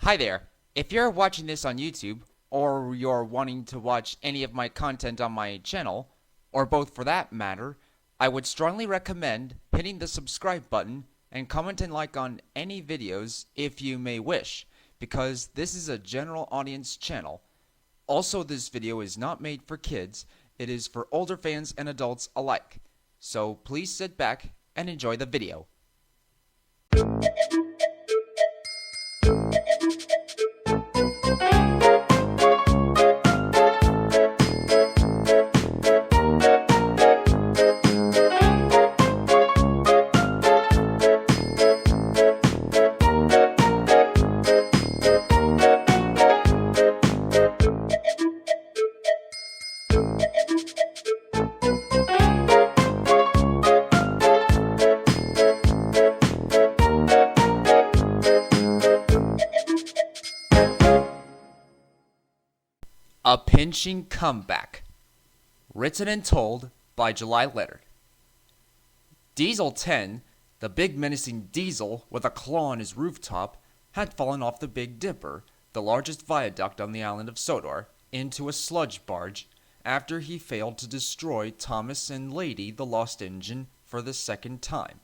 Hi there. If you're watching this on YouTube, or you're wanting to watch any of my content on my channel, or both for that matter, I would strongly recommend hitting the subscribe button and comment and like on any videos if you may wish, because this is a general audience channel. Also, this video is not made for kids, it is for older fans and adults alike. So please sit back and enjoy the video. A Pinching Comeback. Written and told by julyleonard. Diesel 10, the big menacing diesel with a claw on his rooftop, had fallen off the Big Dipper, the largest viaduct on the island of Sodor, into a sludge barge after he failed to destroy Thomas and Lady the Lost Engine for the second time.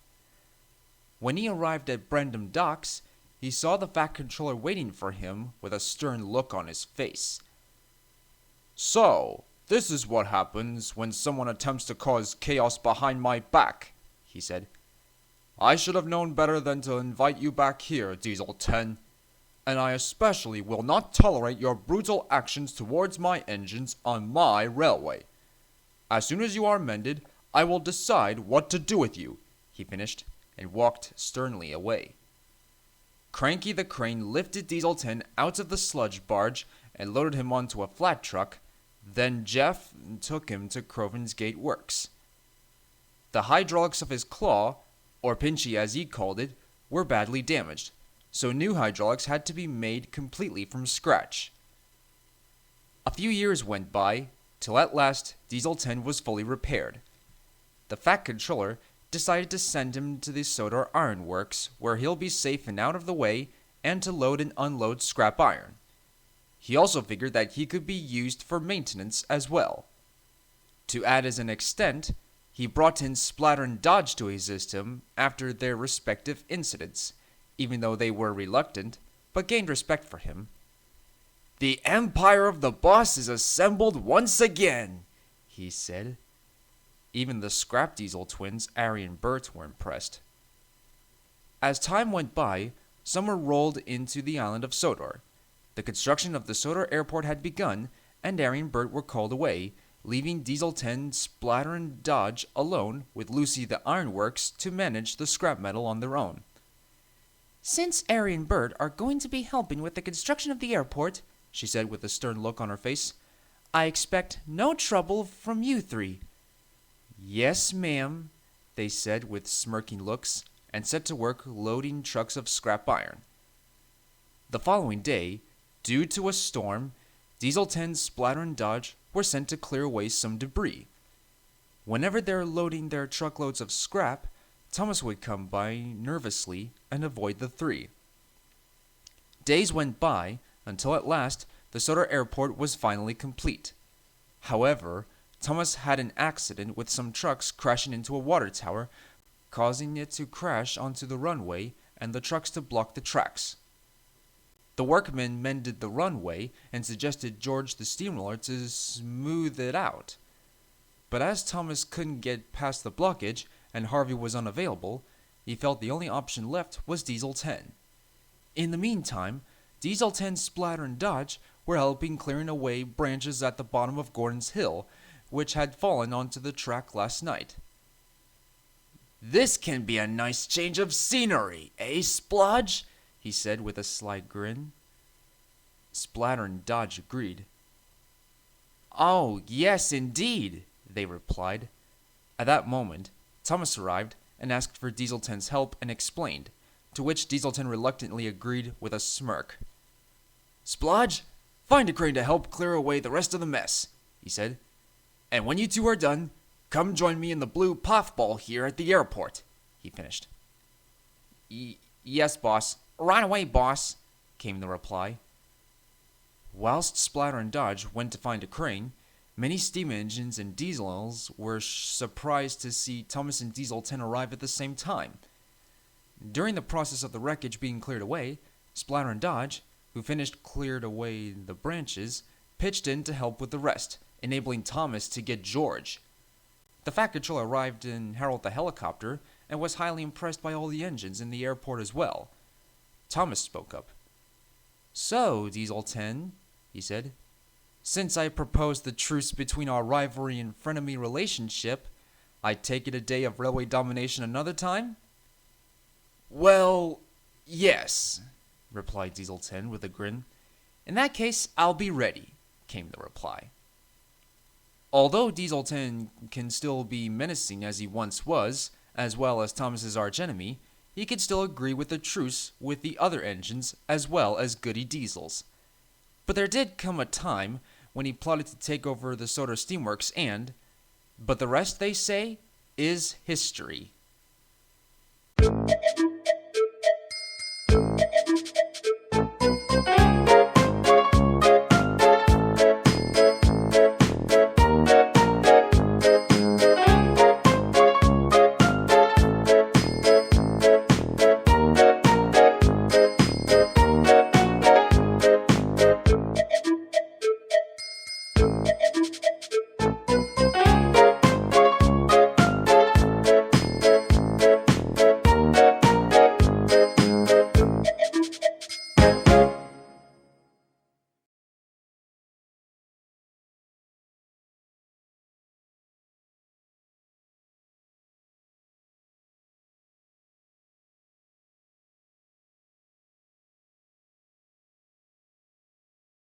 When he arrived at Brandon Docks, he saw the Fat Controller waiting for him with a stern look on his face. "So, this is what happens when someone attempts to cause chaos behind my back," he said. "I should have known better than to invite you back here, Diesel 10. And I especially will not tolerate your brutal actions towards my engines on my railway. As soon as you are mended, I will decide what to do with you," he finished, and walked sternly away. Cranky the Crane lifted Diesel 10 out of the sludge barge and loaded him onto a flat truck. Then Geoff took him to Crovan's Gate Works. The hydraulics of his claw, or Pinchy as he called it, were badly damaged, so new hydraulics had to be made completely from scratch. A few years went by, till at last Diesel 10 was fully repaired. The Fat Controller decided to send him to the Sodor Iron Works, where he'll be safe and out of the way, and to load and unload scrap iron. He also figured that he could be used for maintenance as well. To add as an extent, he brought in Splatteranddodge to assist him after their respective incidents, even though they were reluctant, but gained respect for him. "The Empire of the Boss is assembled once again," he said. Even the Scrap Diesel twins, Ari and Bert, were impressed. As time went by, summer rolled into the island of Sodor. The construction of the Sodor airport had begun, and Ari and Bert were called away, leaving Diesel 10, Splatteranddodge alone with Lucy the Ironworks to manage the scrap metal on their own. "Since Ari and Bert are going to be helping with the construction of the airport," she said with a stern look on her face, "I expect no trouble from you three." "Yes, ma'am," they said with smirking looks, and set to work loading trucks of scrap iron. The following day, due to a storm, Diesel 10, Splatteranddodge were sent to clear away some debris. Whenever they're loading their truckloads of scrap, Thomas would come by nervously and avoid the three. Days went by until at last the Sodor airport was finally complete. However, Thomas had an accident with some trucks crashing into a water tower, causing it to crash onto the runway and the trucks to block the tracks. The workmen mended the runway and suggested George the steamroller to smooth it out. But as Thomas couldn't get past the blockage and Harvey was unavailable, he felt the only option left was Diesel 10. In the meantime, Diesel 10, Splatteranddodge were helping clearing away branches at the bottom of Gordon's Hill, which had fallen onto the track last night. "This can be a nice change of scenery, eh, Splodge?" he said with a slight grin. Splatteranddodge agreed. "Oh, yes, indeed," they replied. At that moment, Thomas arrived and asked for Diesel 10's help and explained, to which Diesel 10 reluctantly agreed with a smirk. "Splodge, find a crane to help clear away the rest of the mess," he said. "And when you two are done, come join me in the blue puffball here at the airport," he finished. Yes, boss. Right away, boss," came the reply. Whilst Splatter and Dodge went to find a crane, many steam engines and diesels were surprised to see Thomas and Diesel 10 arrive at the same time. During the process of the wreckage being cleared away, Splatter and Dodge, who finished cleared away the branches, pitched in to help with the rest, enabling Thomas to get George. The Fat Controller arrived in Harold the helicopter and was highly impressed by all the engines in the airport as well. Thomas spoke up. So, Diesel 10, he said, since I proposed the truce between our rivalry and frenemy relationship, I take it a day of railway domination another time? Well, yes, replied Diesel 10 with a grin. In that case, I'll be ready, came the reply. Although Diesel 10 can still be menacing as he once was, as well as Thomas's archenemy, he could still agree with a truce with the other engines as well as Goody Diesels. But there did come a time when he plotted to take over the Sodor steamworks but the rest, they say, is history.